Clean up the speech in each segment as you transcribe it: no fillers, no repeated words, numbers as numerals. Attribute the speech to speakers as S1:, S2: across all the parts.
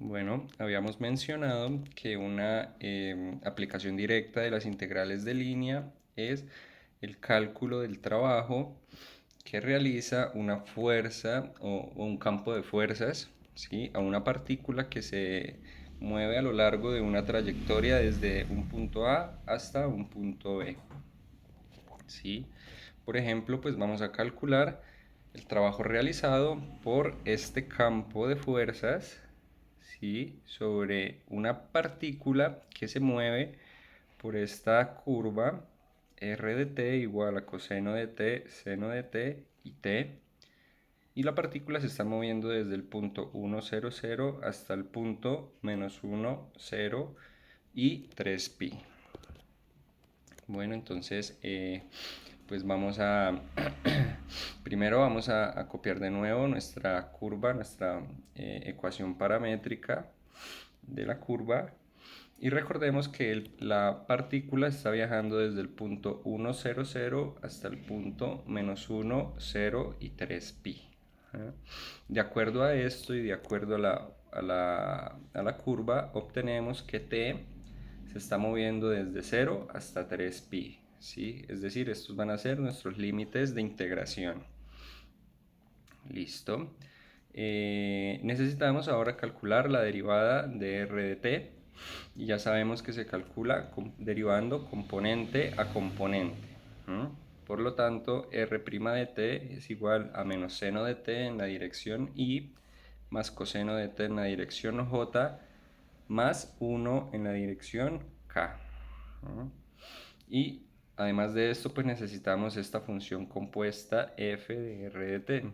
S1: Bueno, habíamos mencionado que una aplicación directa de las integrales de línea es el cálculo del trabajo que realiza una fuerza o un campo de fuerzas, ¿sí? A una partícula que se mueve a lo largo de una trayectoria desde un punto A hasta un punto B, ¿sí? Por ejemplo, pues vamos a calcular el trabajo realizado por este campo de fuerzas, ¿sí? Sobre una partícula que se mueve por esta curva r de t igual a coseno de t, seno de t y t. Y la partícula se está moviendo desde el punto 1, 0, 0 hasta el punto menos 1, 0 y 3pi. Bueno, entonces pues vamos a primero vamos a copiar de nuevo nuestra curva, nuestra ecuación paramétrica de la curva, y recordemos que la partícula está viajando desde el punto 1, 0, 0 hasta el punto menos 1, 0 y 3pi. De acuerdo a esto y de acuerdo a la curva, obtenemos que t se está moviendo desde 0 hasta 3pi, ¿sí? Es decir, estos van a ser nuestros límites de integración. Listo. Necesitamos ahora calcular la derivada de r de t, y ya sabemos que se calcula derivando componente a componente. Por lo tanto, r' de t es igual a menos seno de t en la dirección y más coseno de t en la dirección j más 1 en la dirección k. Y además de esto, pues necesitamos esta función compuesta f de r de t.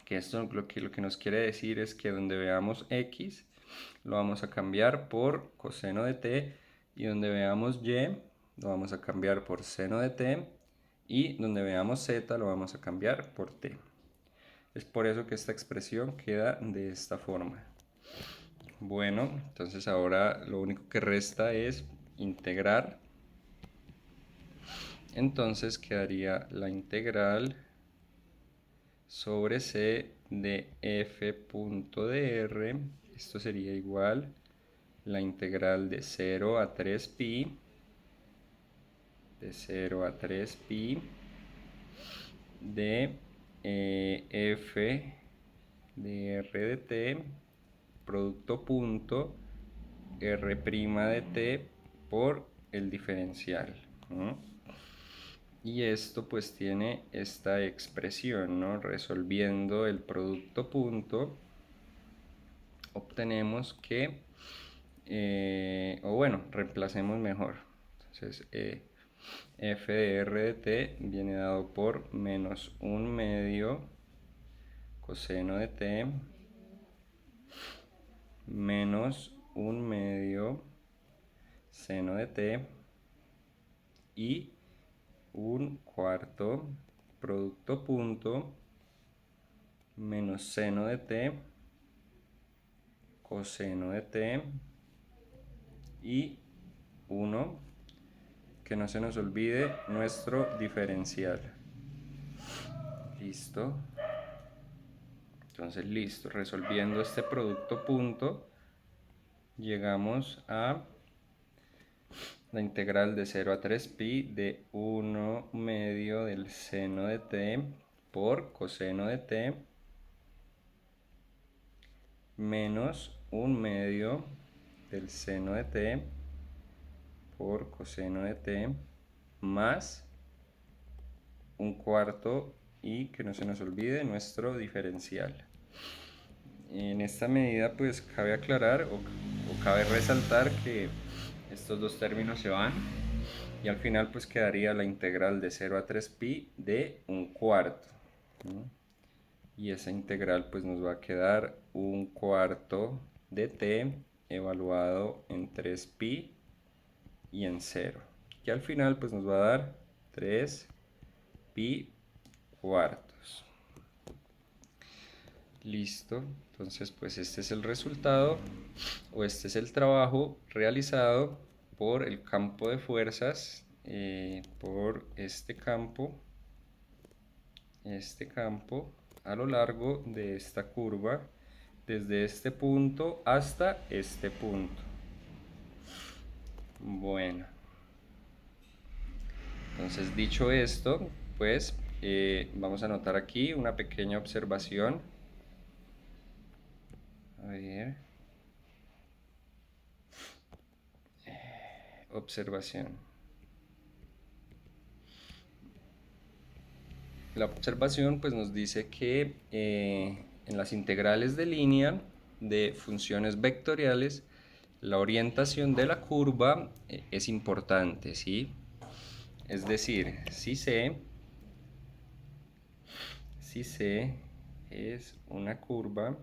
S1: Que esto lo que nos quiere decir es que donde veamos x lo vamos a cambiar por coseno de t, y donde veamos y lo vamos a cambiar por seno de t, y donde veamos z lo vamos a cambiar por t. Es por eso que esta expresión queda de esta forma. Bueno, entonces ahora lo único que resta es integrar. Entonces quedaría la integral sobre c de f punto de r. Esto sería igual la integral de 0 a 3pi, de 0 a 3pi, de f de r de t, producto punto, r' de t por el diferencial, ¿no? Y esto pues tiene esta expresión, ¿no? Resolviendo el producto punto, obtenemos que, o bueno, reemplacemos mejor. Entonces, f de r de t viene dado por menos 1/2 coseno de t menos 1/2 seno de t y 1/4 producto punto menos seno de t coseno de t y 1, que no se nos olvide nuestro diferencial. Listo. Entonces, listo. Resolviendo este producto punto, llegamos a la integral de 0 a 3pi de 1/2 del seno de t por coseno de t menos 1/2 del seno de t por coseno de t más 1/4, y que no se nos olvide nuestro diferencial. En esta medida pues cabe aclarar o cabe resaltar que estos dos términos se van, y al final pues quedaría la integral de 0 a 3pi de 1/4, ¿no? Y esa integral pues nos va a quedar 1/4 de t evaluado en 3pi y en 0, y al final pues nos va a dar 3pi cuartos. Listo, entonces pues este es el resultado, o este es el trabajo realizado por el campo de fuerzas, por este campo a lo largo de esta curva desde este punto hasta este punto. Bueno, entonces dicho esto, pues vamos a anotar aquí una pequeña observación. A ver. Observación. La observación pues nos dice que en las integrales de línea de funciones vectoriales la orientación de la curva es importante, ¿sí? Es decir, si C es una curva,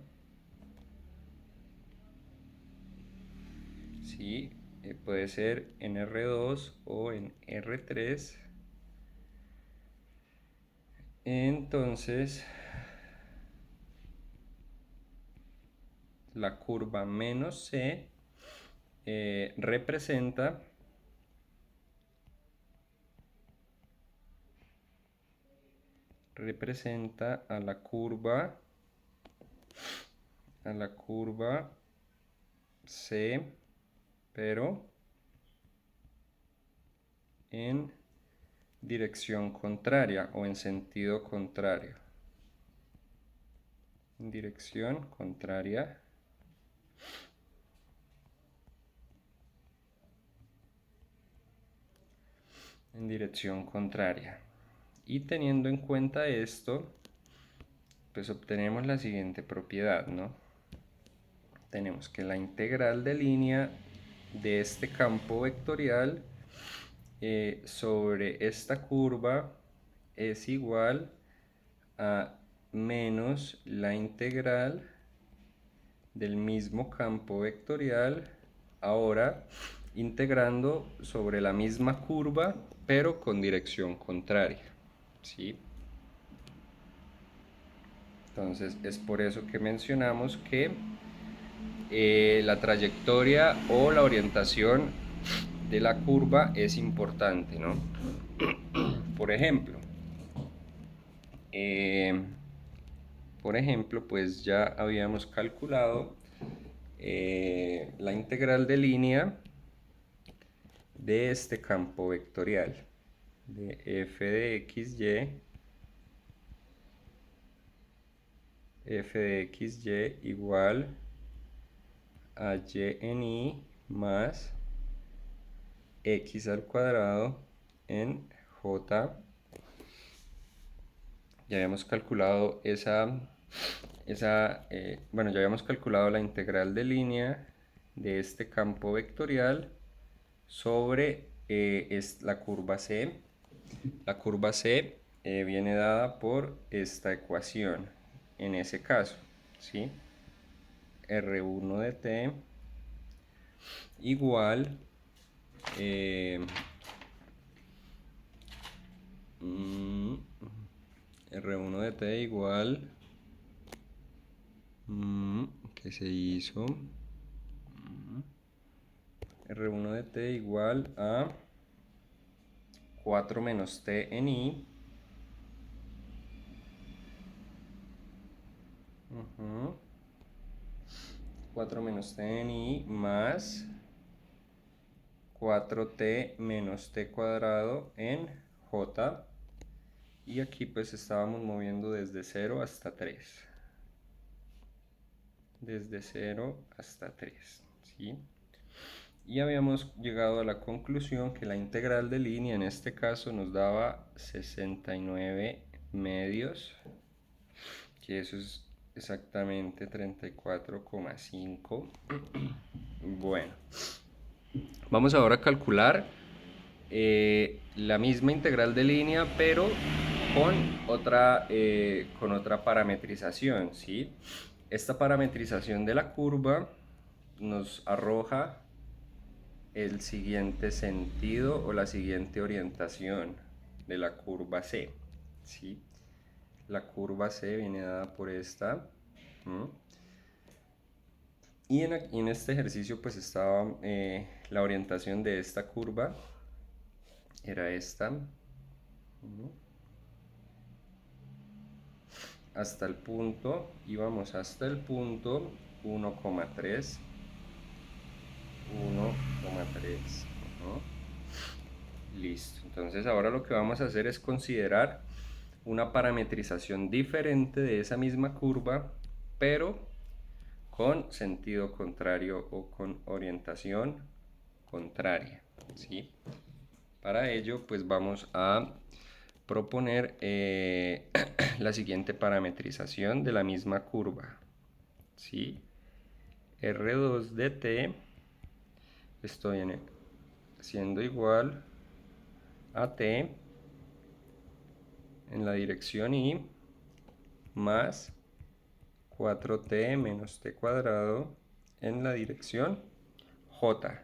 S1: ¿sí? Puede ser en R2 o en R3, entonces la curva menos C representa a la curva C, pero en dirección contraria o en sentido contrario. En dirección contraria. En dirección contraria. Y teniendo en cuenta esto, pues obtenemos la siguiente propiedad, ¿no? Tenemos que la integral de línea de este campo vectorial sobre esta curva es igual a menos la integral del mismo campo vectorial, ahora integrando sobre la misma curva, pero con dirección contraria, ¿sí? Entonces es por eso que mencionamos que la trayectoria o la orientación de la curva es importante, ¿no? Por ejemplo, eh, pues ya habíamos calculado la integral de línea de este campo vectorial de f de xy igual a y en y más x al cuadrado en j. Ya habíamos calculado bueno, ya habíamos calculado la integral de línea de este campo vectorial sobre la curva C. La curva C viene dada por esta ecuación, en ese caso, ¿sí? R1 de t igual R1 de t igual ¿qué se hizo? R1 de t igual a 4 menos t en i 4 menos t en i más 4t menos t cuadrado en j. Y aquí pues estábamos moviendo desde 0 hasta 3. Desde 0 hasta 3, ¿sí? Y habíamos llegado a la conclusión que la integral de línea en este caso nos daba 69 medios, que eso es exactamente 34,5. Bueno, vamos ahora a calcular la misma integral de línea, pero con otra parametrización, ¿sí? Esta parametrización de la curva nos arroja el siguiente sentido o la siguiente orientación de la curva C, ¿sí? La curva C viene dada por esta. Y en este ejercicio pues estaba la orientación de esta curva era esta. hasta el punto, íbamos hasta el punto 1,3. 1,3. Listo. Entonces ahora lo que vamos a hacer es considerar una parametrización diferente de esa misma curva, pero con sentido contrario o con orientación contraria, ¿sí? Para ello, pues vamos a proponer la siguiente parametrización de la misma curva, ¿sí? R2 de t estoy siendo igual a t en la dirección y más 4t menos t cuadrado en la dirección j.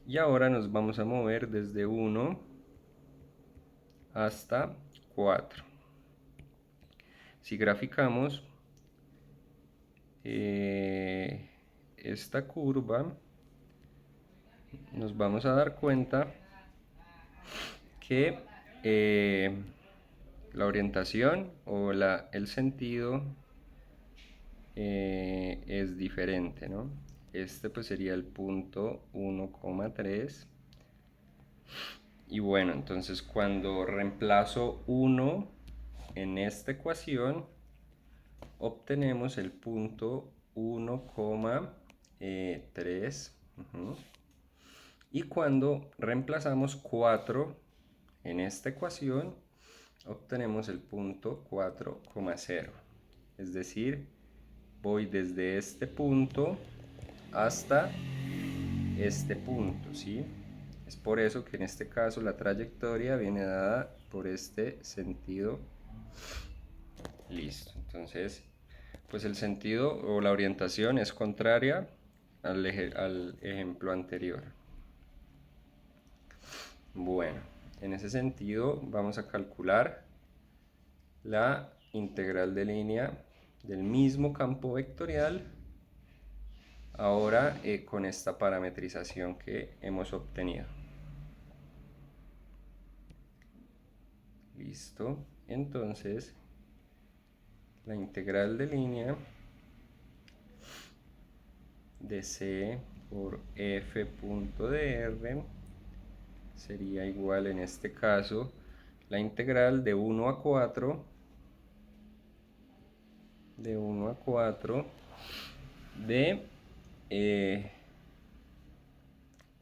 S1: Y ahora nos vamos a mover desde 1 hasta 4. Si graficamos esta curva, nos vamos a dar cuenta que la orientación o el sentido es diferente, ¿no? Este pues sería el punto 1,3. Y bueno, entonces cuando reemplazo 1 en esta ecuación, obtenemos el punto 1,3. Y cuando reemplazamos 4 en esta ecuación, obtenemos el punto 4,0. Es decir, voy desde este punto hasta este punto, ¿sí? Es por eso que en este caso la trayectoria viene dada por este sentido. Listo. Entonces, pues el sentido o la orientación es contraria al ejemplo anterior. Bueno, en ese sentido vamos a calcular la integral de línea del mismo campo vectorial, ahora con esta parametrización que hemos obtenido. Listo. Entonces, la integral de línea de C por f punto de R sería igual en este caso la integral de 1 a 4 de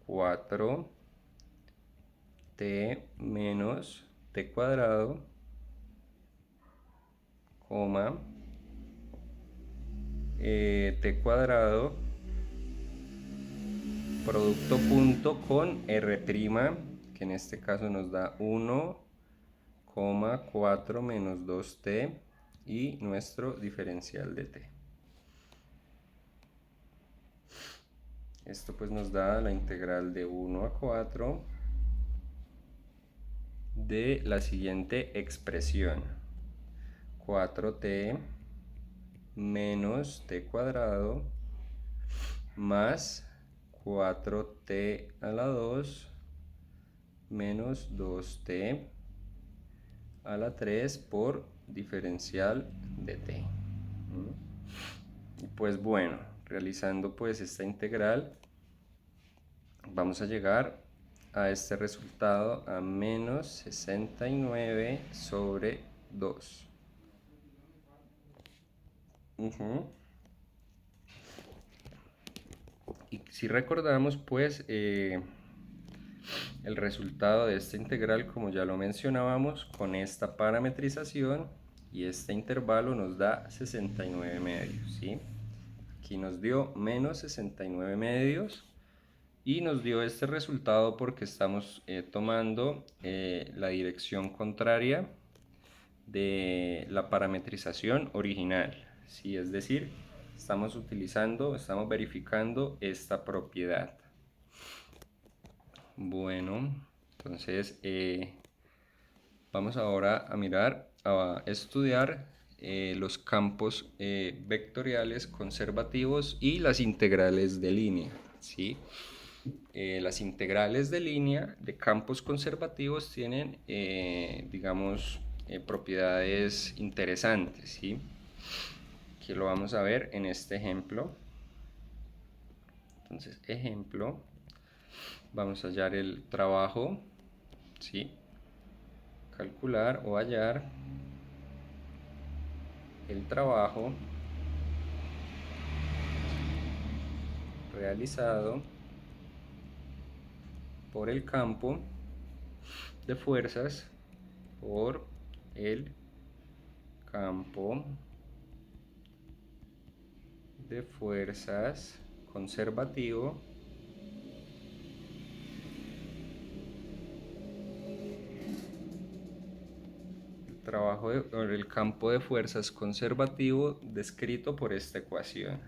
S1: 4t menos t cuadrado, coma, t cuadrado, producto punto con r', que en este caso nos da 1,4 menos 2t y nuestro diferencial de t. Esto pues nos da la integral de 1 a 4 de la siguiente expresión: 4t menos t cuadrado más 4t a la 2 menos 2t a la 3 por diferencial de t. Y pues bueno, realizando pues esta integral, vamos a llegar a este resultado, a menos 69 sobre 2. Y si recordamos, pues el resultado de esta integral, como ya lo mencionábamos, con esta parametrización y este intervalo nos da 69 medios, ¿sí? Aquí nos dio menos 69 medios y nos dio este resultado porque estamos tomando la dirección contraria de la parametrización original, ¿sí? Es decir, estamos verificando esta propiedad. Bueno, entonces vamos ahora a mirar, a estudiar los campos vectoriales conservativos y las integrales de línea, ¿sí? Las integrales de línea de campos conservativos tienen, digamos, propiedades interesantes, ¿sí? que lo vamos a ver en este ejemplo. Entonces, ejemplo, vamos a hallar el trabajo, ¿sí? Calcular o hallar el trabajo realizado por el campo de fuerzas, por el campo de fuerzas conservativo el campo de fuerzas conservativo descrito por esta ecuación.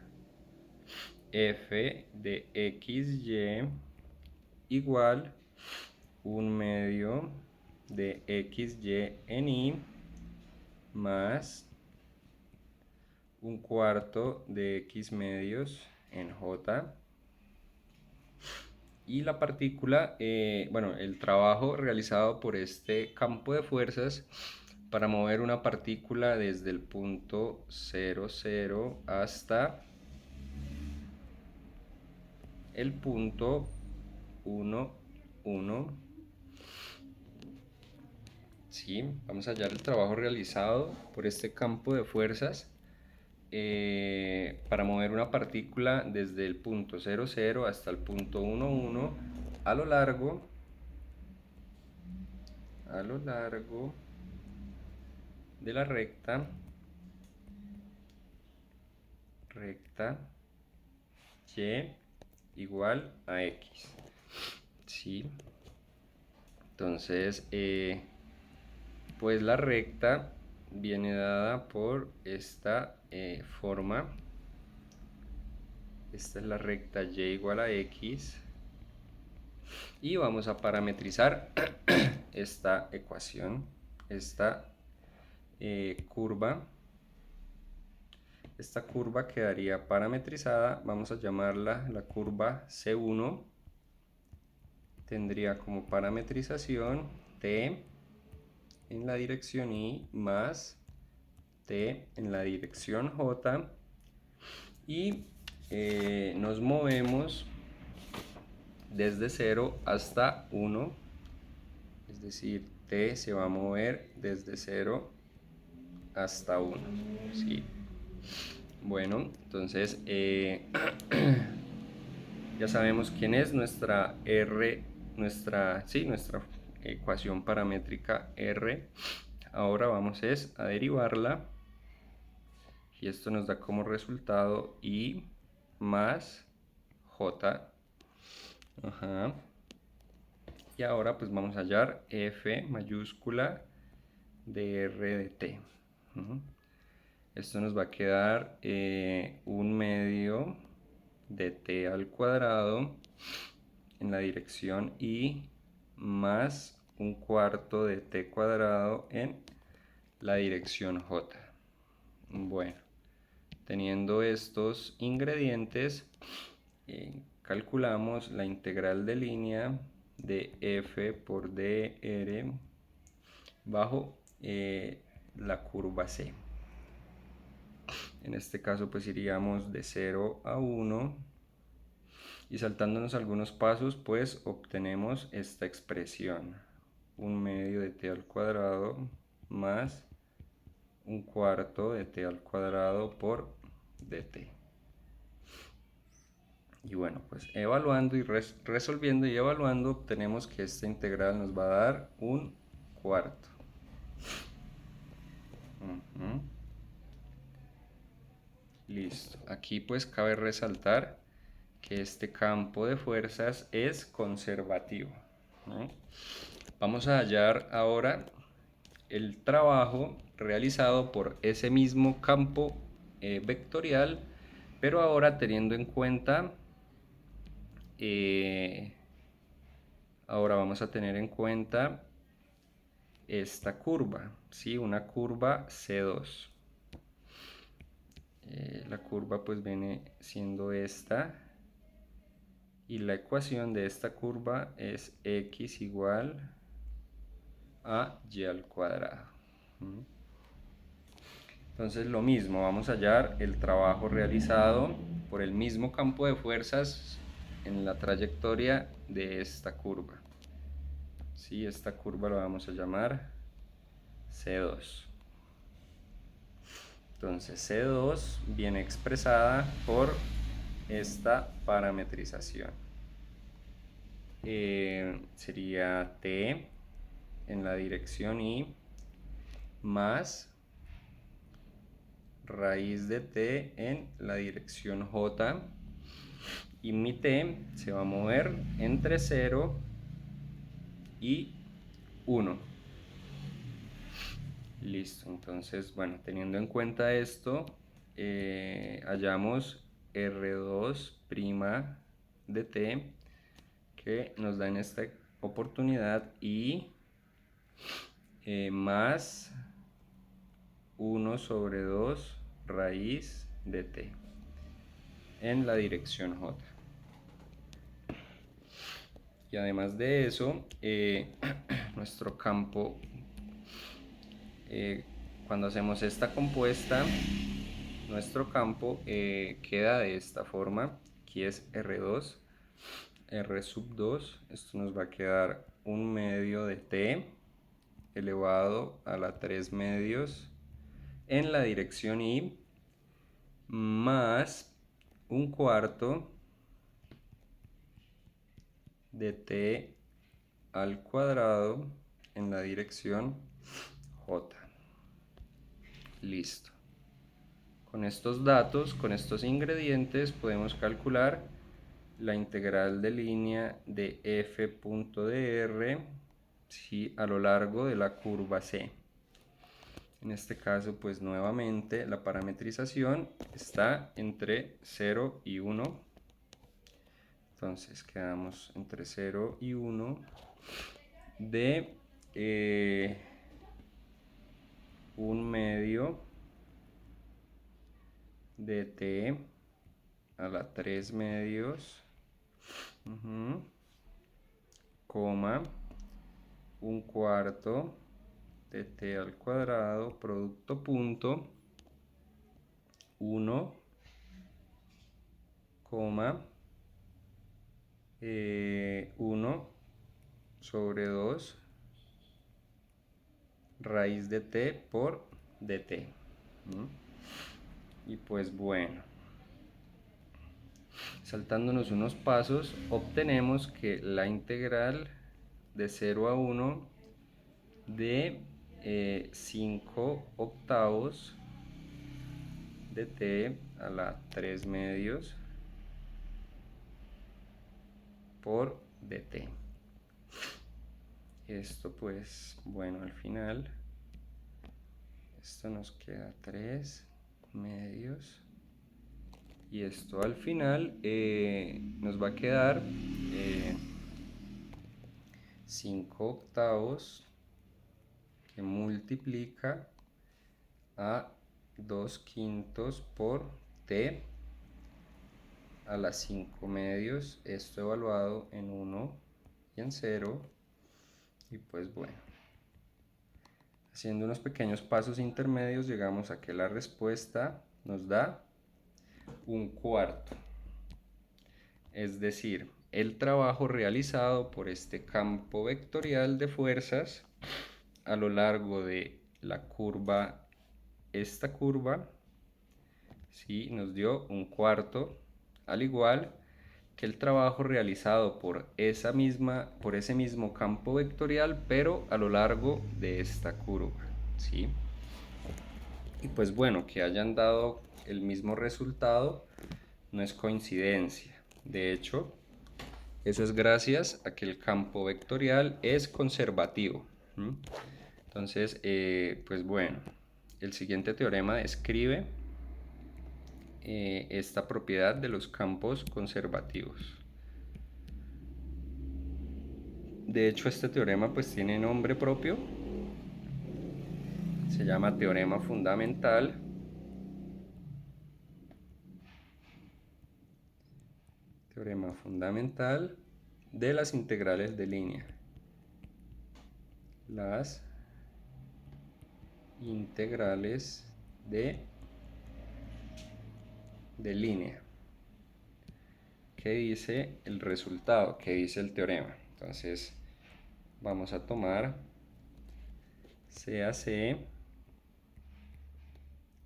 S1: F de XY igual 1/2 de XY en Y más 1/4 de X medios en J. Y la partícula, bueno, el trabajo realizado por este campo de fuerzas para mover una partícula desde el punto 0, 0 hasta el punto 1, 1. Sí, vamos a hallar el trabajo realizado por este campo de fuerzas para mover una partícula desde el punto 0, 0 hasta el punto 1, 1 a lo largo de la recta Y igual a X. ¿Sí? Entonces, pues la recta viene dada por esta forma. Esta es la recta Y igual a X. Y vamos a parametrizar esta ecuación, esta curva. Esta curva quedaría parametrizada, vamos a llamarla la curva C1. Tendría como parametrización T en la dirección Y más T en la dirección J. Y nos movemos desde 0 hasta 1. Es decir, T se va a mover desde 0 hasta 1. ¿Sí? Bueno, entonces ya sabemos quién es nuestra R, nuestra ecuación paramétrica R. Ahora vamos a derivarla y esto nos da como resultado I más J. Ajá. Y ahora pues vamos a hallar F mayúscula de R de T. Esto nos va a quedar 1/2 de T al cuadrado en la dirección Y más 1/4 de T cuadrado en la dirección J. Bueno, teniendo estos ingredientes, calculamos la integral de línea de F por dr bajo la curva C. En este caso pues iríamos de 0 a 1 y saltándonos algunos pasos pues obtenemos esta expresión: 1/2 de T al cuadrado más 1/4 de T al cuadrado por dt. Y bueno, pues evaluando y resolviendo y evaluando obtenemos que esta integral nos va a dar 1/4. Listo. Aquí pues cabe resaltar que este campo de fuerzas es conservativo, ¿no? Vamos a hallar ahora el trabajo realizado por ese mismo campo vectorial, pero ahora teniendo en cuenta, ahora vamos a tener en cuenta esta curva, ¿sí? Una curva C2. La curva pues viene siendo esta y la ecuación de esta curva es x = a y al cuadrado. Entonces lo mismo, vamos a hallar el trabajo realizado por el mismo campo de fuerzas en la trayectoria de esta curva. Sí, esta curva la vamos a llamar C2. Entonces C2 viene expresada por esta parametrización. Sería T en la dirección Y más raíz de T en la dirección J, y mi T se va a mover entre 0 y 1. Listo, entonces, bueno, teniendo en cuenta esto, hallamos R2' de T, que nos da en esta oportunidad Y más 1/2 raíz de T en la dirección J. Y además de eso, nuestro campo, cuando hacemos esta compuesta, nuestro campo queda de esta forma. Aquí es R2, R2, esto nos va a quedar 1/2 de T elevado a la 3/2 en la dirección Y más 1/4 de T al cuadrado en la dirección J. Listo. Con estos datos, con estos ingredientes, podemos calcular la integral de línea de f.dr, ¿sí?, a lo largo de la curva C. En este caso, pues nuevamente la parametrización está entre 0 y 1. Entonces quedamos entre 0 y 1 de 1/2 de T a la 3/2, coma 1/4 de T al cuadrado, producto punto, 1, 1/2 raíz de T por dt. Y pues bueno, saltándonos unos pasos, obtenemos que la integral de 0 a 1 de 5/8 de T a la 3/2 por dt. Esto pues, bueno, al final, esto nos queda 3/2. Y esto al final nos va a quedar 5/8 que multiplica a 2/5 por T a las 5/2, esto evaluado en 1 y en 0. Y pues bueno, haciendo unos pequeños pasos intermedios, llegamos a que la respuesta nos da 1/4. Es decir, el trabajo realizado por este campo vectorial de fuerzas a lo largo de la curva, esta curva, ¿sí?, nos dio 1/4, al igual que el trabajo realizado por ese mismo campo vectorial, pero a lo largo de esta curva, ¿sí? Y pues bueno, que hayan dado el mismo resultado no es coincidencia. De hecho, eso es gracias a que el campo vectorial es conservativo. Entonces, pues bueno, el siguiente teorema describe esta propiedad de los campos conservativos. De hecho, este teorema pues tiene nombre propio. Se llama teorema fundamental. Teorema fundamental de las integrales de línea. Las integrales de línea. ¿Qué dice el resultado? ¿Qué dice el teorema? Entonces vamos a tomar CAC,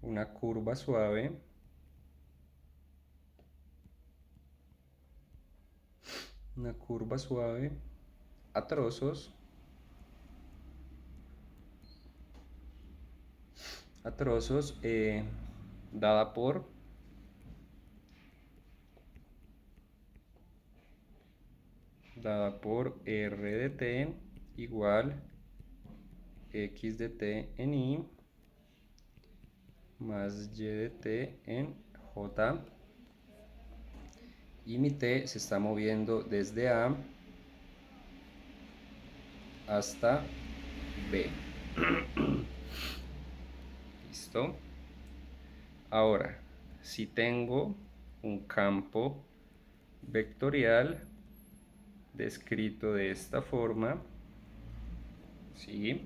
S1: una curva suave, a trozos, dada por R de t igual x de t en y más y de t en j, y mi t se está moviendo desde A hasta B. ¿Listo? Ahora, si tengo un campo vectorial descrito de esta forma, ¿sí?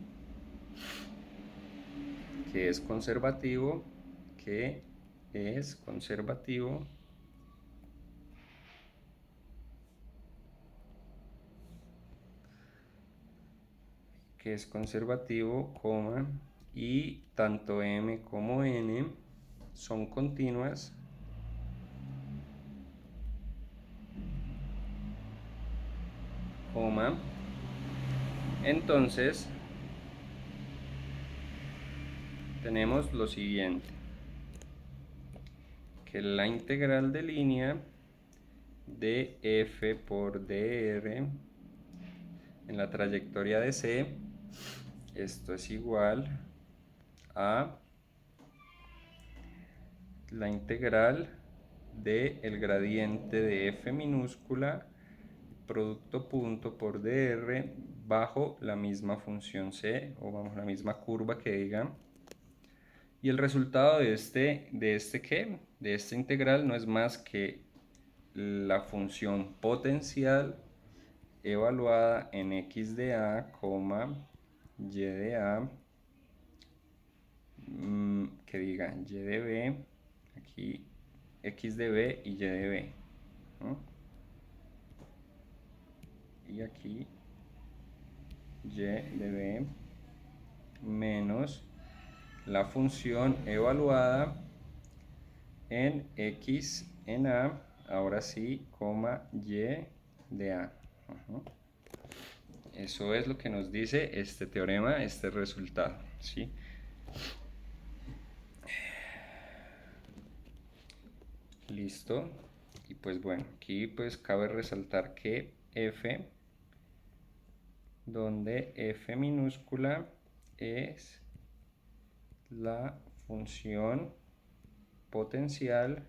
S1: Que es conservativo, que es conservativo, coma, y tanto m como n son continuas, coma, entonces tenemos lo siguiente, que la integral de línea de f por dr en la trayectoria de C, esto es igual a la integral del gradiente de f minúscula producto punto por dr bajo la misma función C, o vamos, la misma curva que diga. Y el resultado de esta integral no es más que la función potencial evaluada en x de a, y de a, que diga y de b, aquí x de b y de b, ¿no? Y aquí y de b menos la función evaluada en x en a, ahora sí, y de a. Eso es lo que nos dice este teorema, este resultado, ¿sí? Listo. Y pues bueno, aquí pues cabe resaltar que f, donde f minúscula es la función potencial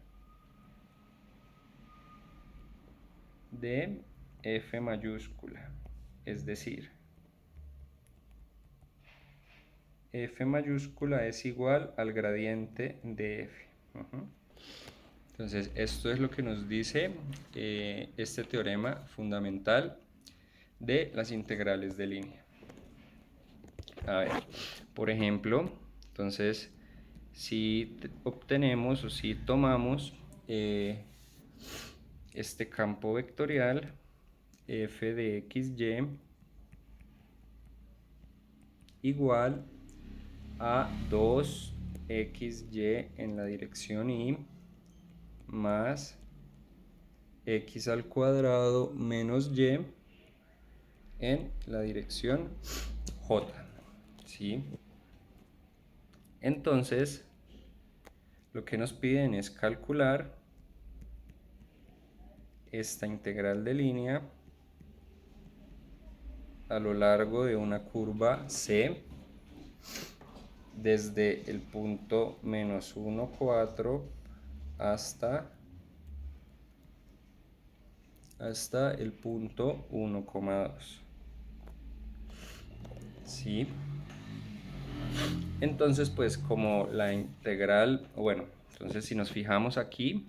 S1: de f mayúscula, es decir, f mayúscula es igual al gradiente de f. Entonces, esto es lo que nos dice este teorema fundamental de las integrales de línea. A ver, por ejemplo, entonces, si obtenemos o si tomamos este campo vectorial f de xy igual a 2xy en la dirección y más x al cuadrado menos y en la dirección j, ¿sí? Entonces, lo que nos piden es calcular esta integral de línea a lo largo de una curva C desde el punto menos 1, 4 hasta el punto 1,2. ¿Sí? Entonces, pues como la integral, bueno, entonces si nos fijamos aquí,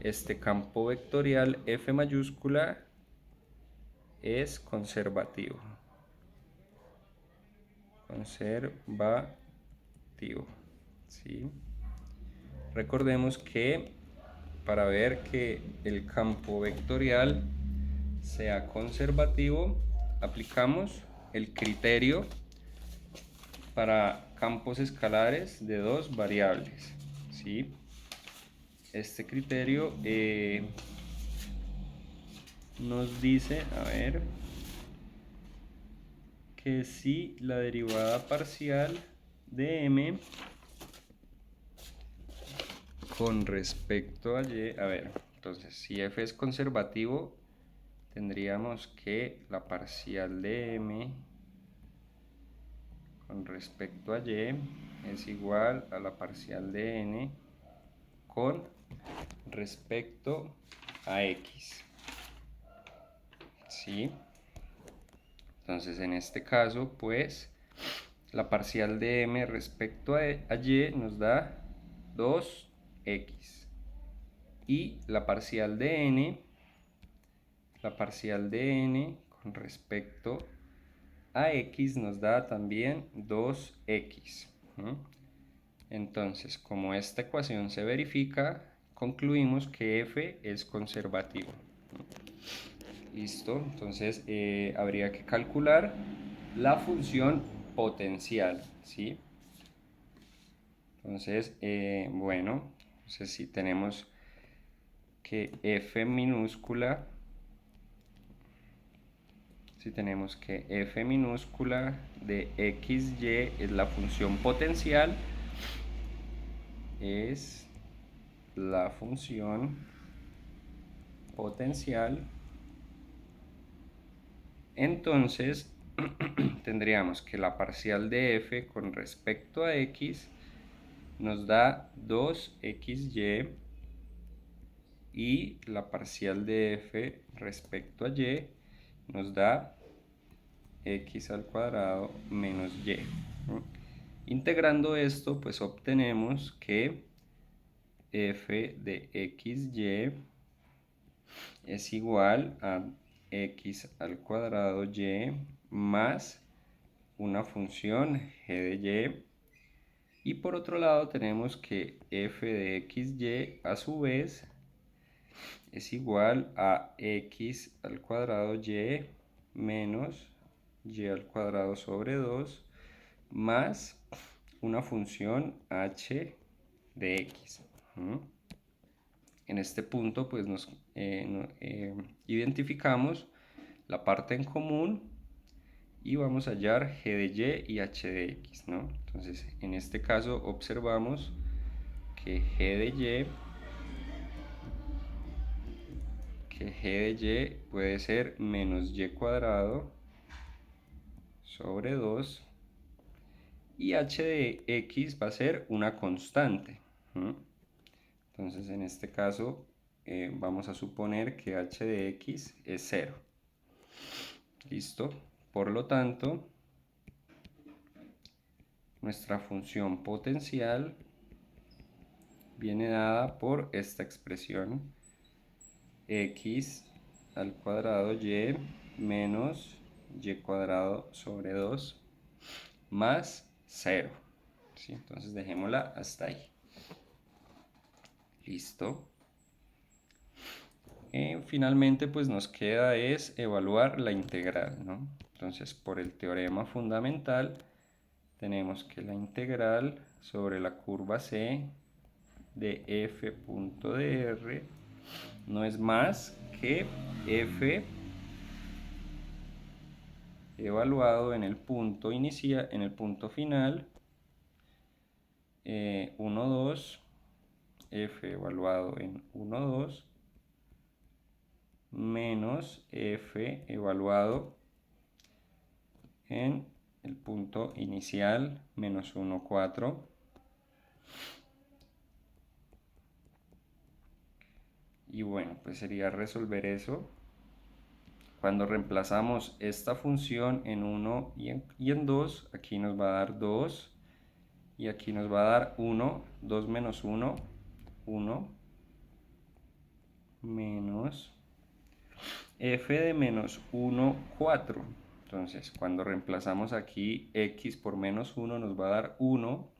S1: este campo vectorial f mayúscula es conservativo. ¿sí? Recordemos que para ver que el campo vectorial sea conservativo, aplicamos el criterio para campos escalares de dos variables, ¿sí? Este criterio nos dice, a ver, que si la derivada parcial de m con respecto a y, a ver, entonces si f es conservativo, tendríamos que la parcial de m con respecto a y es igual a la parcial de n con respecto a x, ¿sí? Entonces en este caso, pues, la parcial de m respecto a y nos da 2x. Y la parcial de n con respecto a x nos da también 2x. Entonces, como esta ecuación se verifica, concluimos que f es conservativo. Listo, entonces habría que calcular la función potencial, ¿sí? Entonces, bueno, entonces si tenemos que f minúscula, de xy es la función potencial, es la función potencial, entonces tendríamos que la parcial de f con respecto a x nos da 2xy y la parcial de f respecto a y nos da x al cuadrado menos y. Integrando esto, pues obtenemos que f de xy es igual a x al cuadrado y más una función g de y. Y por otro lado tenemos que f de xy a su vez es igual a x al cuadrado y menos y al cuadrado sobre 2 más una función h de x. En este punto pues nos identificamos la parte en común y vamos a hallar g de y h de x, ¿no? Entonces en este caso observamos que g de y puede ser menos y cuadrado sobre 2 y h de x va a ser una constante. Entonces en este caso vamos a suponer que h de x es 0. ¿Listo? Por lo tanto, nuestra función potencial viene dada por esta expresión x al cuadrado y menos y cuadrado sobre 2 más 0. ¿Sí? Entonces dejémosla hasta ahí. Listo. Finalmente pues nos queda es evaluar la integral, ¿no? Entonces por el teorema fundamental tenemos que la integral sobre la curva C de f punto de r no es más que f evaluado en el punto inicial, en el punto final, 1, 2, f evaluado en 1, 2, menos f evaluado en el punto inicial, menos 1, 4. Y bueno, pues sería resolver eso. Cuando reemplazamos esta función en 1 y en 2, aquí nos va a dar 2 y aquí nos va a dar 1, 2 menos 1, 1 menos f de menos 1, 4. Entonces, cuando reemplazamos aquí x por menos 1 nos va a dar 1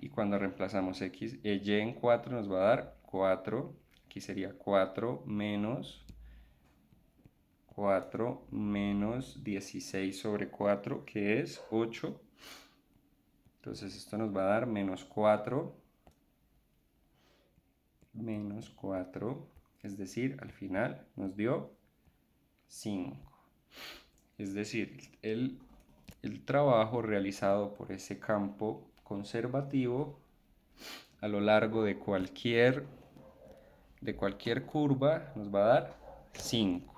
S1: y cuando reemplazamos x, y en 4 nos va a dar 4. Aquí sería 4 menos 16 sobre 4, que es 8. Entonces esto nos va a dar menos 4, es decir, al final nos dio 5. Es decir, el trabajo realizado por ese campo conservativo a lo largo de cualquier curva nos va a dar 5.